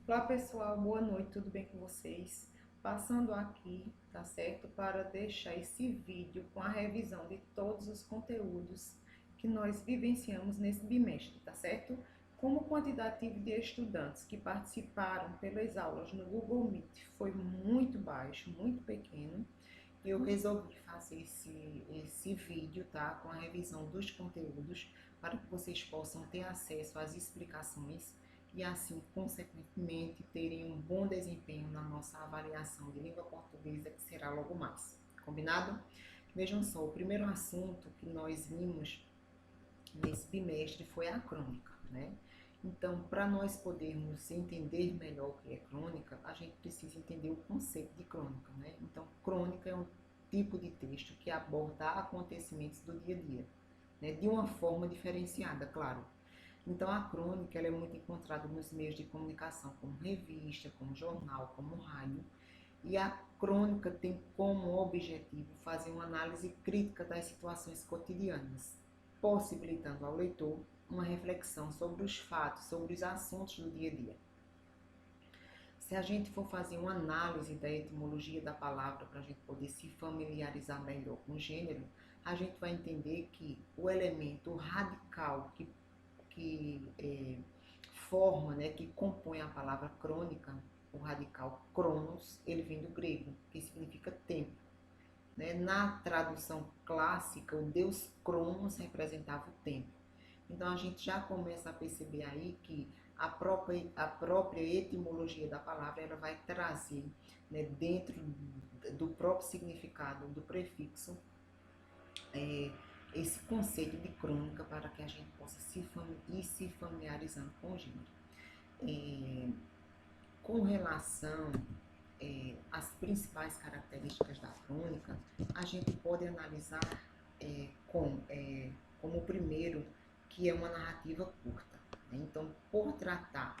Olá pessoal, boa noite, tudo bem com vocês? Passando aqui, tá certo? Para deixar esse vídeo com a revisão de todos os conteúdos que nós vivenciamos nesse bimestre, tá certo? Como o quantitativo de estudantes que participaram pelas aulas no Google Meet foi muito baixo, muito pequeno, eu resolvi fazer esse vídeo, tá? Com a revisão dos conteúdos para que vocês possam ter acesso às explicações e assim, consequentemente, terem um bom desempenho na nossa avaliação de língua portuguesa, que será logo mais. Combinado? Vejam só, o primeiro assunto que nós vimos nesse bimestre foi a crônica, né? Então, para nós podermos entender melhor o que é crônica, a gente precisa entender o conceito de crônica, né? Então, crônica é um tipo de texto que aborda acontecimentos do dia a dia, né? De uma forma diferenciada, claro. Então, a crônica ela é muito encontrada nos meios de comunicação, como revista, como jornal, como rádio. E a crônica tem como objetivo fazer uma análise crítica das situações cotidianas, possibilitando ao leitor uma reflexão sobre os fatos, sobre os assuntos do dia a dia. Se a gente for fazer uma análise da etimologia da palavra para a gente poder se familiarizar melhor com o gênero, a gente vai entender que o elemento radical que forma, né, que compõe a palavra crônica, o radical cronos, ele vem do grego, que significa tempo. Né? Na tradução clássica, o deus Cronos representava o tempo. Então a gente já começa a perceber aí que a própria etimologia da palavra ela vai trazer, né, dentro do próprio significado do prefixo esse conceito de crônica para que a gente possa ir se familiarizando com o gênero. Com relação às principais características da crônica, a gente pode analisar como o primeiro, que é uma narrativa curta. Né? Então, por tratar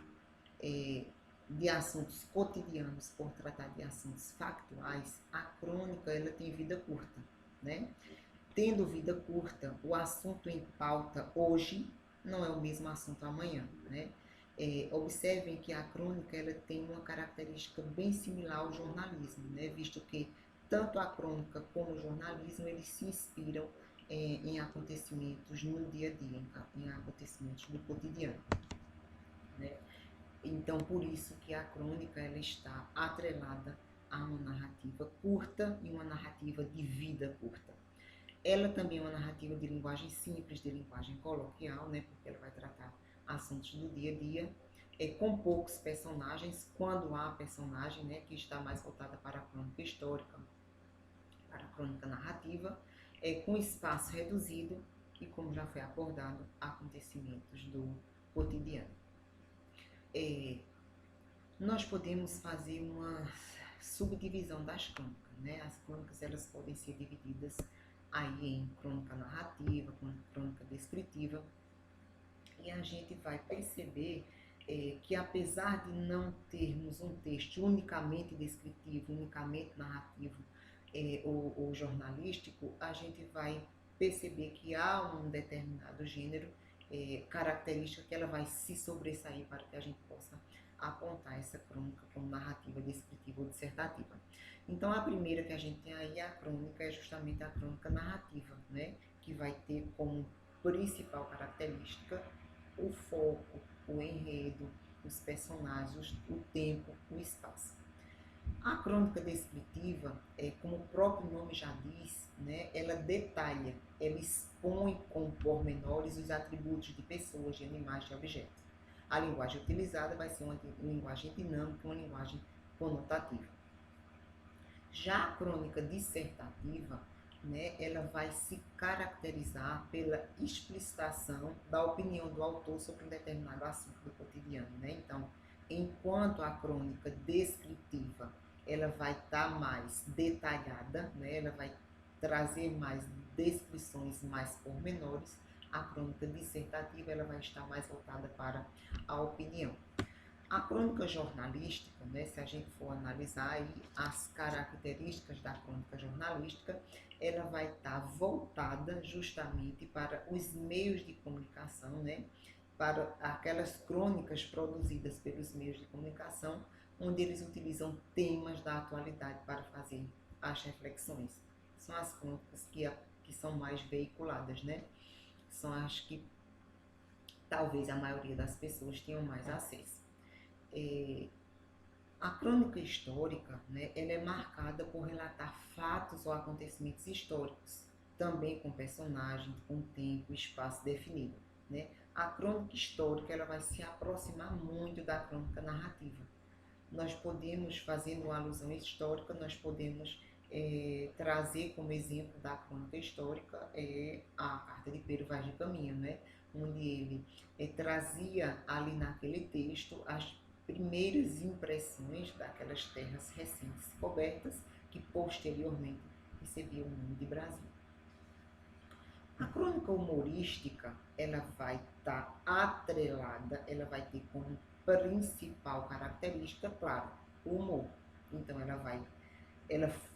de assuntos cotidianos, por tratar de assuntos factuais, a crônica ela tem vida curta. Né? Tendo vida curta, o assunto em pauta hoje não é o mesmo assunto amanhã, né? Observem que a crônica ela tem uma característica bem similar ao jornalismo, né? Visto que tanto a crônica como o jornalismo eles se inspiram em acontecimentos no dia a dia, em acontecimentos do cotidiano, né? Então, por isso que a crônica ela está atrelada a uma narrativa curta e uma narrativa de vida curta. Ela também é uma narrativa de linguagem simples, de linguagem coloquial, né, porque ela vai tratar assuntos do dia a dia, com poucos personagens, quando há personagem, né, que está mais voltada para a crônica histórica, para a crônica narrativa, com espaço reduzido e, como já foi abordado, acontecimentos do cotidiano. Nós podemos fazer uma subdivisão das crônicas, né? As crônicas elas podem ser divididas aí em crônica narrativa, crônica descritiva, e a gente vai perceber que apesar de não termos um texto unicamente descritivo, unicamente narrativo ou jornalístico, a gente vai perceber que há um determinado gênero característica que ela vai se sobressair para que a gente possa apontar essa crônica como narrativa descritiva ou dissertativa. Então a primeira que a gente tem aí, a crônica, é justamente a crônica narrativa, né? Que vai ter como principal característica o foco, o enredo, os personagens, o tempo, o espaço. A crônica descritiva, como o próprio nome já diz, né, ela detalha, ela expõe com pormenores os atributos de pessoas, de animais, de objetos. A linguagem utilizada vai ser uma linguagem dinâmica, uma linguagem conotativa. Já a crônica dissertativa, né, ela vai se caracterizar pela explicitação da opinião do autor sobre um determinado assunto do cotidiano. Né? Então, enquanto a crônica descritiva ela vai estar mais detalhada, né, ela vai trazer mais descrições mais pormenores, a crônica dissertativa ela vai estar mais voltada para a opinião. A crônica jornalística, né, se a gente for analisar aí as características da crônica jornalística, ela vai estar voltada justamente para os meios de comunicação, né, para aquelas crônicas produzidas pelos meios de comunicação, onde eles utilizam temas da atualidade para fazer as reflexões. São as crônicas que são mais veiculadas, né? São as que talvez a maioria das pessoas tenham mais acesso. A crônica histórica, né, ela é marcada por relatar fatos ou acontecimentos históricos, também com personagem, com tempo e espaço definido, né? A crônica histórica ela vai se aproximar muito da crônica narrativa. Nós podemos, fazendo uma alusão histórica, nós podemos trazer como exemplo da crônica histórica a Carta de Pero Vaz de Caminha, né? Onde ele trazia ali naquele texto as primeiras impressões daquelas terras recém-descobertas que posteriormente recebiam o nome de Brasil. A crônica humorística, ela vai estar atrelada, ela vai ter como principal característica, claro, o humor. Então ela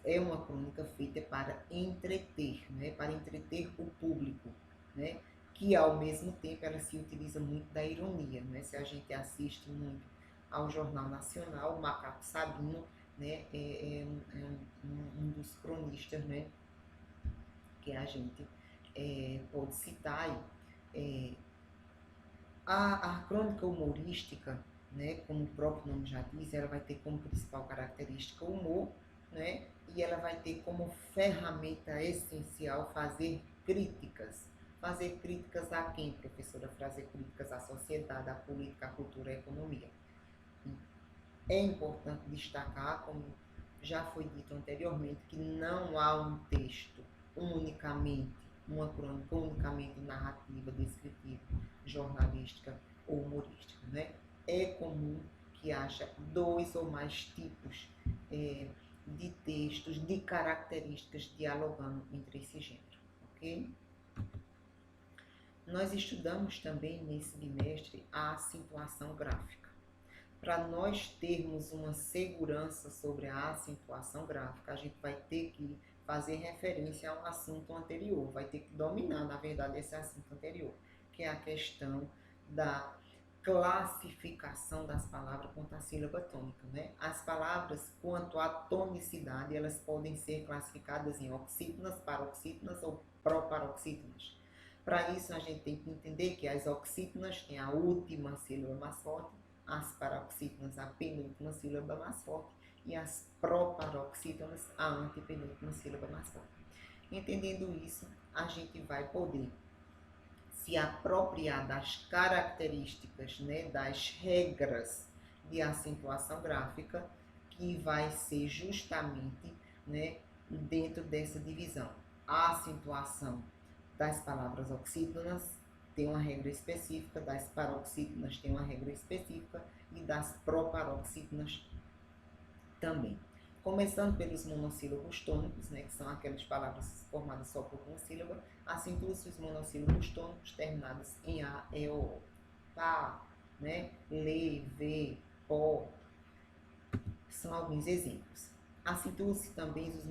é uma crônica feita para entreter, né, para entreter o público, né, que ao mesmo tempo ela se utiliza muito da ironia, né? Se a gente assiste muito ao Jornal Nacional, o Macaco Sabino, né, um dos cronistas, né, que a gente pode citar aí. A crônica humorística, né, como o próprio nome já diz, ela vai ter como principal característica o humor, né, e ela vai ter como ferramenta essencial fazer críticas. Fazer críticas a quem, professora? Fazer críticas à sociedade, à política, à cultura e à economia. É importante destacar, como já foi dito anteriormente, que não há um texto unicamente, uma crônica unicamente narrativa, descritiva, jornalística ou humorística, né? É comum que haja dois ou mais tipos de textos, de características dialogando entre esse gênero, ok? Nós estudamos também nesse bimestre a acentuação gráfica. Para nós termos uma segurança sobre a acentuação gráfica, a gente vai ter que fazer referência ao assunto anterior, vai ter que dominar, na verdade, esse assunto anterior, que é a questão da classificação das palavras quanto à sílaba tônica, né? As palavras quanto à tonicidade, elas podem ser classificadas em oxítonas, paroxítonas ou proparoxítonas. Para isso, a gente tem que entender que as oxítonas têm a última sílaba mais forte, as paroxítonas a penúltima sílaba mais forte e as proparoxítonas a antepenúltima sílaba mais forte. Entendendo isso, a gente vai poder se apropriar das características, né, das regras de acentuação gráfica, que vai ser justamente, né, dentro dessa divisão. A acentuação das palavras oxítonas tem uma regra específica, das paroxítonas tem uma regra específica e das proparoxítonas também. Começando pelos monossílabos tônicos, né, que são aquelas palavras formadas só por uma sílaba, acentua-se os monossílabos tônicos terminados em A, E, O. Pá, né, lê, vê, pó, são alguns exemplos. Acentuam-se também os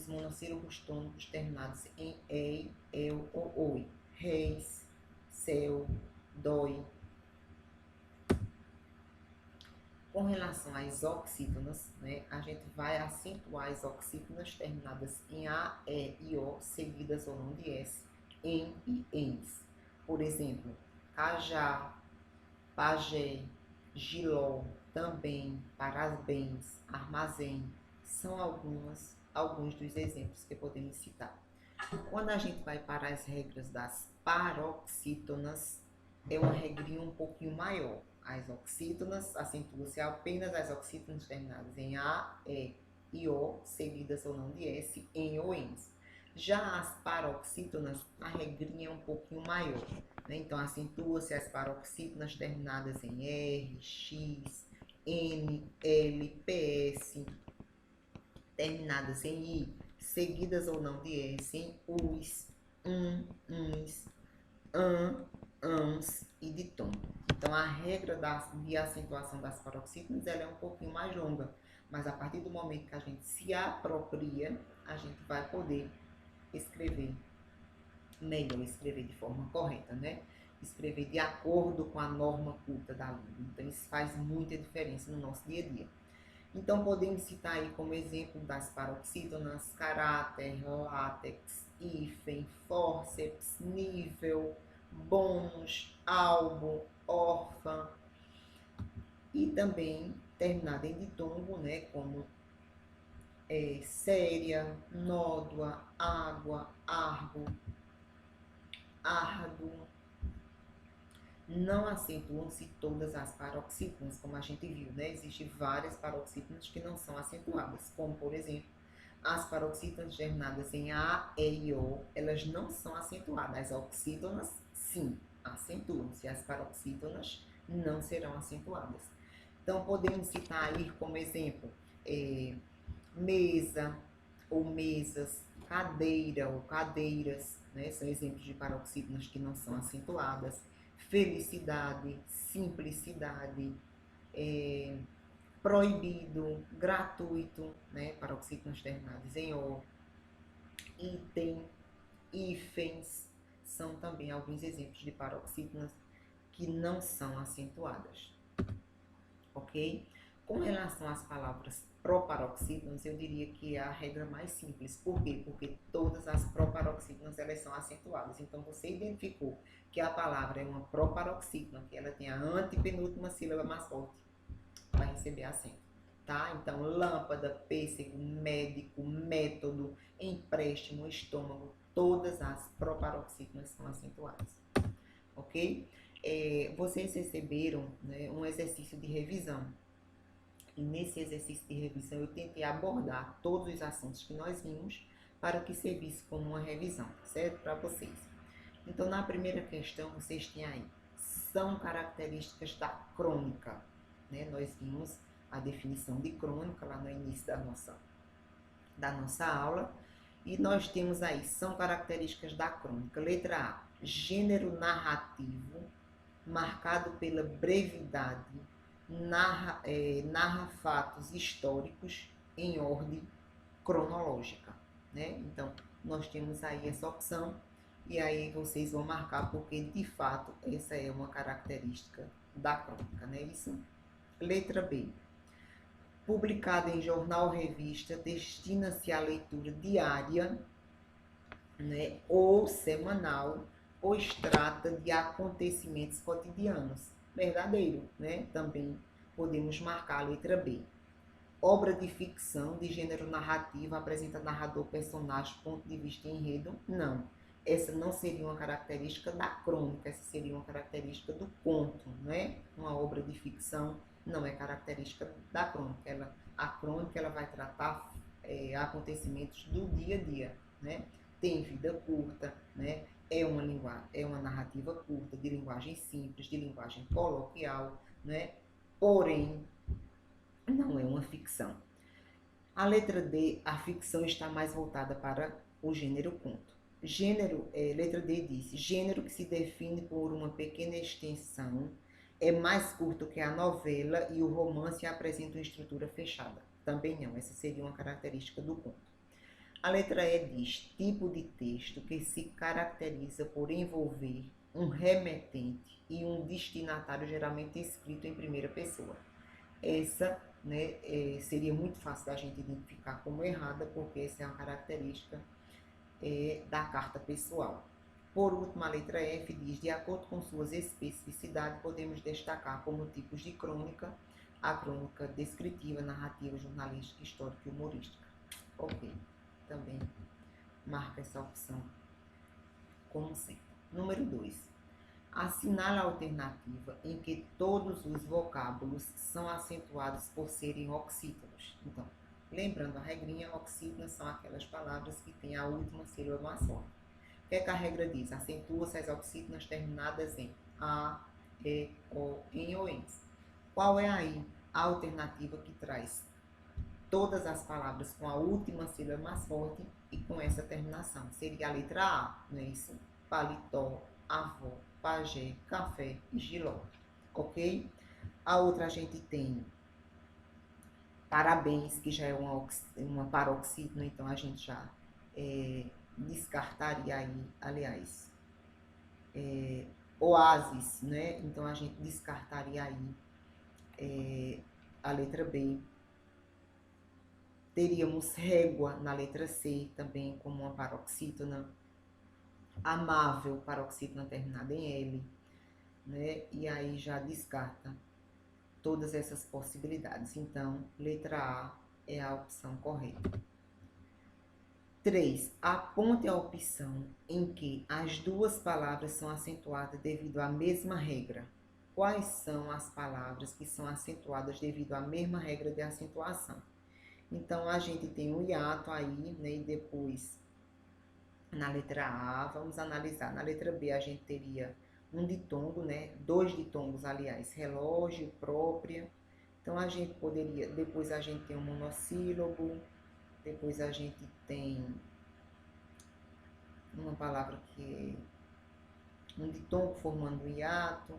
monossílabos tônicos terminados em EI, EU ou OI. Reis, céu, dói. Com relação às oxítonas, né, a gente vai acentuar as oxítonas terminadas em A, E e O, seguidas ou não de S, em e ens. Por exemplo, cajá, pajé, giló, também, parabéns, armazém, são alguns dos exemplos que podemos citar. Quando a gente vai para as regras das paroxítonas, é uma regrinha um pouquinho maior. As oxítonas, acentua-se apenas as oxítonas terminadas em A, E e O, seguidas ou não de S, em ou ens. Já as paroxítonas, a regrinha é um pouquinho maior, né? Então, acentua-se as paroxítonas terminadas em R, X, N, L, PS, terminadas em I, seguidas ou não de S, em US, uns, ans e de tom. Então, a regra de acentuação das paroxítonas ela é um pouquinho mais longa, mas a partir do momento que a gente se apropria, a gente vai poder escrever melhor escrever de forma correta, né? Escrever de acordo com a norma culta da língua. Então, isso faz muita diferença no nosso dia a dia. Então, podemos citar aí como exemplo das paroxítonas, caráter, látex, hífen, fórceps, nível, bônus, albo, órfã, e também terminada em ditongo, né, como séria, nódua, água, argo, árduo. Não acentuam-se todas as paroxítonas, como a gente viu, né? Existem várias paroxítonas que não são acentuadas, como, por exemplo, as paroxítonas terminadas em A, E e O, elas não são acentuadas. As oxítonas, sim, acentuam-se. As paroxítonas não serão acentuadas. Então, podemos citar aí como exemplo, mesa ou mesas, cadeira ou cadeiras, né? São exemplos de paroxítonas que não são acentuadas. Felicidade, simplicidade, proibido, gratuito, né? Paroxítonas terminadas em O. Item, hífens, são também alguns exemplos de paroxítonas que não são acentuadas, ok? Com relação às palavras proparoxítonas, eu diria que é a regra mais simples. Por quê? Porque todas as proparoxítonas, elas são acentuadas. Então, você identificou que a palavra é uma proparoxítona, que ela tem a antepenúltima sílaba mais forte, vai receber acento, tá? Então, lâmpada, pêssego, médico, método, empréstimo, estômago, todas as proparoxítonas são acentuadas, ok? Vocês receberam, né, um exercício de revisão. E nesse exercício de revisão eu tentei abordar todos os assuntos que nós vimos para que servisse como uma revisão, certo? Para vocês. Então, na primeira questão, vocês têm aí, são características da crônica, né? Nós vimos a definição de crônica lá no início da nossa aula. E nós temos aí, são características da crônica. Letra A, gênero narrativo, marcado pela brevidade, narra fatos históricos em ordem cronológica, né? Então, nós temos aí essa opção e aí vocês vão marcar porque, de fato, essa é uma característica da crônica, né? Isso. Letra B. Publicada em jornal ou revista, destina-se à leitura diária, né, ou semanal, pois trata de acontecimentos cotidianos. Verdadeiro, né? Também podemos marcar a letra B. Obra de ficção de gênero narrativo, apresenta narrador, personagem, ponto de vista e enredo? Não. Essa não seria uma característica da crônica, essa seria uma característica do conto, né? Uma obra de ficção não é característica da crônica. A crônica ela vai tratar acontecimentos do dia a dia, né? Tem vida curta, né? É uma narrativa curta, de linguagem simples, de linguagem coloquial, né? Porém, não é uma ficção. A letra D, a ficção está mais voltada para o gênero conto. Letra D diz, gênero que se define por uma pequena extensão, é mais curto que a novela e o romance apresenta uma estrutura fechada. Também não, essa seria uma característica do conto. A letra E diz, tipo de texto que se caracteriza por envolver um remetente e um destinatário geralmente escrito em primeira pessoa. Essa, né, seria muito fácil da gente identificar como errada, porque essa é uma característica da carta pessoal. Por último, a letra F diz, de acordo com suas especificidades, podemos destacar como tipos de crônica, a crônica descritiva, narrativa, jornalística, histórica e humorística. Ok, também marca essa opção como certa. Número 2. Assinala a alternativa em que todos os vocábulos são acentuados por serem oxítonos. Então, lembrando a regrinha, oxítonas são aquelas palavras que têm a última sílaba mais forte. O que é que a regra diz? Acentua-se as oxítonas terminadas em A, E, O, em ou ens. Qual é aí a alternativa que traz todas as palavras com a última sílaba mais forte e com essa terminação? Seria a letra A, não é isso? Paletó, avó, pajé, café e giló, ok? A outra a gente tem parabéns, que já é uma paroxítona, então a gente já descartaria aí, aliás, oásis, né? Então a gente descartaria aí a letra B. Teríamos régua na letra C, também como uma paroxítona. Amável, paroxítona terminada em L, né? E aí já descarta todas essas possibilidades. Então, letra A é a opção correta. 3. Aponte a opção em que as duas palavras são acentuadas devido à mesma regra. Quais são as palavras que são acentuadas devido à mesma regra de acentuação? Então, a gente tem um hiato aí, né? E depois, na letra A, vamos analisar. Na letra B, a gente teria um ditongo, né? 2 ditongos, aliás, relógio, própria. Então, a gente poderia... Depois, a gente tem um monossílabo. Depois, a gente tem uma palavra que é um ditongo formando um hiato,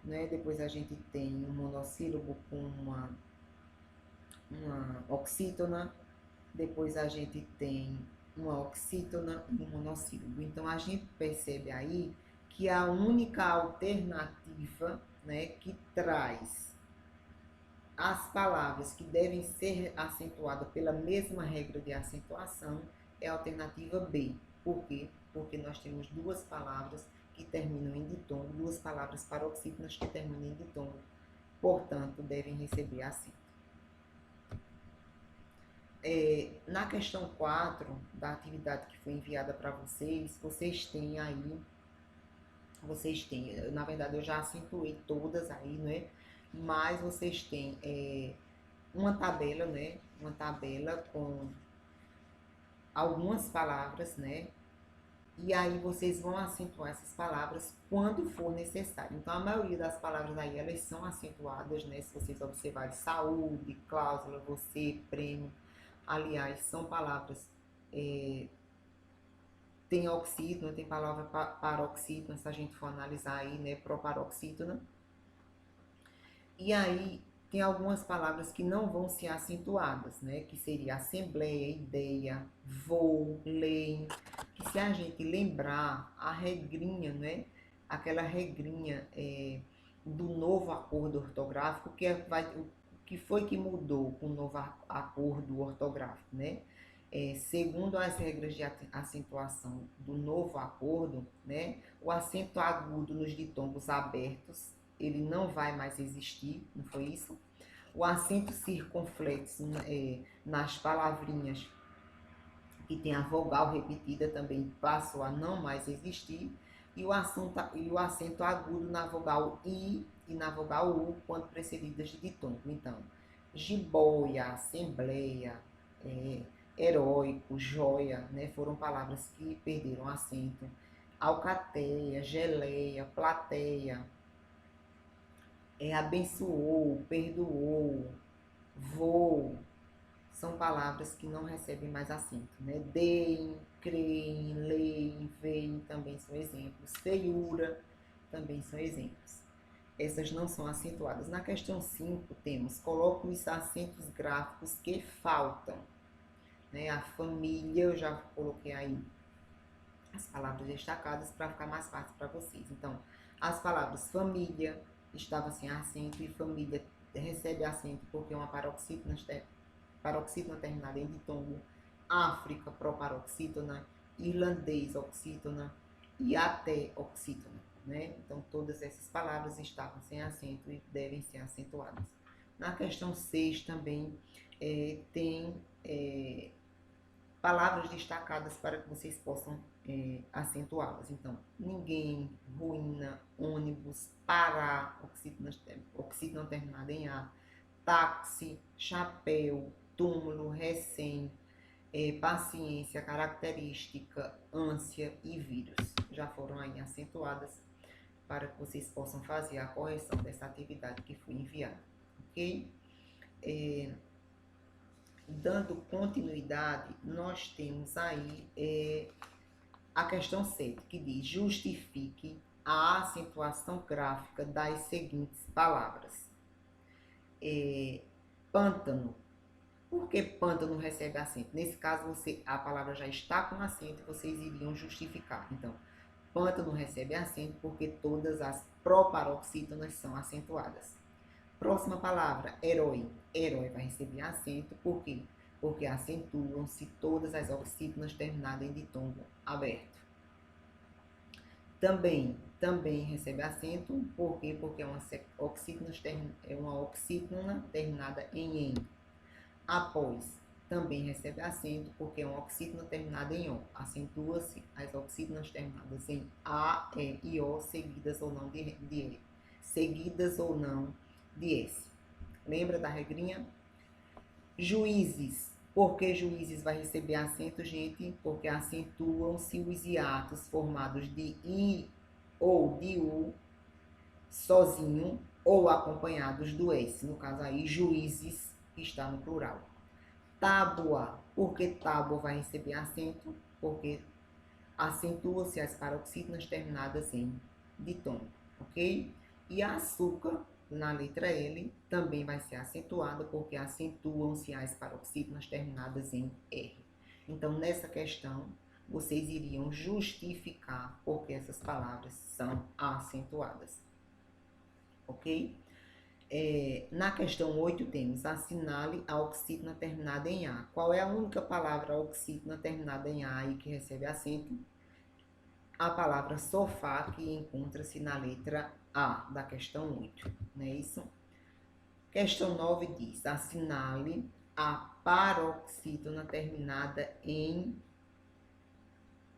né? Depois, a gente tem um monossílabo com uma oxítona. Depois, a gente tem uma oxítona e um monossílabo. Então, a gente percebe aí que a única alternativa, né, que traz as palavras que devem ser acentuadas pela mesma regra de acentuação é a alternativa B. Por quê? Porque nós temos duas palavras que terminam em ditongo, duas palavras paroxítonas que terminam em ditongo, portanto, devem receber acento. Na questão 4 da atividade que foi enviada para vocês, vocês têm, na verdade eu já acentuei todas aí, né? Mas vocês têm uma tabela, né? Uma tabela com algumas palavras, né? E aí vocês vão acentuar essas palavras quando for necessário. Então, a maioria das palavras aí, elas são acentuadas, né? Se vocês observarem, saúde, cláusula, você, prêmio. Aliás, são palavras, tem oxítona, tem palavra paroxítona, se a gente for analisar aí, né? Proparoxítona. E aí, tem algumas palavras que não vão ser acentuadas, né? Que seria assembleia, ideia, voo, lei. Que se a gente lembrar a regrinha, né? Aquela regrinha do novo acordo ortográfico, o que foi que mudou com o novo acordo ortográfico, né? Segundo as regras de acentuação do novo acordo, né? O acento agudo nos ditongos abertos ele não vai mais existir, não foi isso? O acento circunflexo nas palavrinhas que tem a vogal repetida também passou a não mais existir, e o acento agudo na vogal I e na vogal U, quando precedidas de ditongo. Então, jiboia, assembleia, heróico, joia, né, foram palavras que perderam acento. Alcateia, geleia, plateia, abençoou, perdoou, vou, são palavras que não recebem mais acento, né? Deem, creem, leem, veem também são exemplos. Feiura também são exemplos. Essas não são acentuadas. Na questão 5 temos, coloque os acentos gráficos que faltam. Né? A família, eu já coloquei aí as palavras destacadas para ficar mais fácil para vocês. Então, as palavras família, estava sem acento, e família recebe acento porque é uma paroxítona terminada em ditongo, África, proparoxítona, irlandês, oxítona e até oxítona, né? Então, todas essas palavras estavam sem acento e devem ser acentuadas. Na questão 6 também tem palavras destacadas para que vocês possam acentuá-las. Então, ninguém, ruína, ônibus, parar, oxítona terminada em A, táxi, chapéu, túmulo, recém, paciência, característica, ânsia e vírus. Já foram aí acentuadas para que vocês possam fazer a correção dessa atividade que foi enviada, ok? Dando continuidade, nós temos aí a questão 7, que diz: justifique a acentuação gráfica das seguintes palavras. Pântano, Por que pântano recebe acento? Nesse caso, a palavra já está com acento e vocês iriam justificar. Então, pântano recebe acento porque todas as proparoxítonas são acentuadas. Próxima palavra, herói. Herói vai receber acento, por quê? Porque acentuam-se todas as oxítonas terminadas em ditongo aberto. Também recebe acento, por quê? Porque é uma oxítona terminada em "em". Após, também recebe acento, porque é uma oxítona terminada em "o". Acentua-se as oxítonas terminadas em "a", "e" e "o", seguidas ou não de "s". Lembra da regrinha? Juízes. Por que juízes vai receber acento, gente? Porque acentuam-se os hiatos formados de "i" ou de "u" sozinho ou acompanhados do "s". No caso aí, juízes, que está no plural. Tábua. Por que tábua vai receber acento? Porque acentua-se as paroxítonas terminadas em ditongo, ok? E açúcar, na letra L, também vai ser acentuada porque acentuam-se as paroxítonas terminadas em R. Então, nessa questão, vocês iriam justificar porque essas palavras são acentuadas, ok? Na questão 8 temos assinale a oxítona terminada em A. Qual é a única palavra oxítona terminada em A e que recebe acento? A palavra sofá, que encontra-se na letra A da questão 8, não é isso? Questão 9 diz, assinale a paroxítona terminada em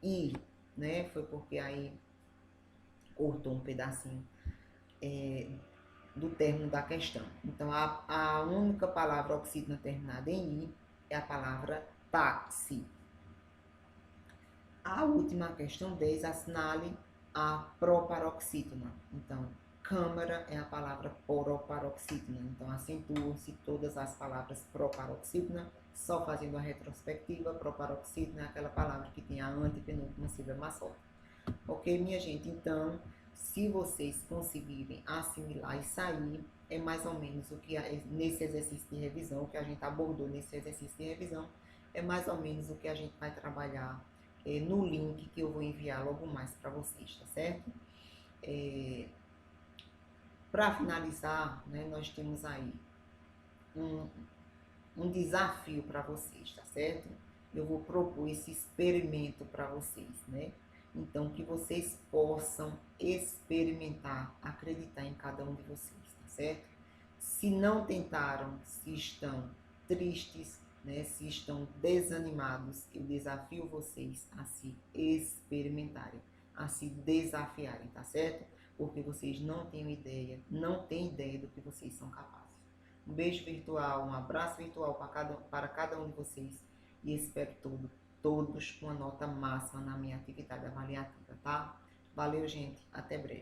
I, né? Foi porque aí cortou um pedacinho do término da questão. Então, a única palavra oxítona terminada em I é a palavra táxi. A última questão 10, assinale a proparoxítona. Então, câmara é a palavra proparoxítona. Então, acentuam-se todas as palavras proparoxítona, só fazendo a retrospectiva. Proparoxítona é aquela palavra que tem a antepenúltima sílaba mais forte. Ok, minha gente? Então, se vocês conseguirem assimilar e sair, é mais ou menos o que nesse exercício de revisão, o que a gente abordou nesse exercício de revisão, é mais ou menos o que a gente vai trabalhar no link que eu vou enviar logo mais para vocês, tá certo? Para finalizar, né, nós temos aí um desafio para vocês, tá certo? Eu vou propor esse experimento para vocês, né? Então, que vocês possam experimentar, acreditar em cada um de vocês, tá certo? Se não tentaram, se estão tristes, né, se estão desanimados, eu desafio vocês a se experimentarem, a se desafiarem, tá certo? Porque vocês não têm ideia do que vocês são capazes. Um beijo virtual, um abraço virtual para cada um de vocês e espero todos com a nota máxima na minha atividade avaliativa, tá? Valeu, gente. Até breve.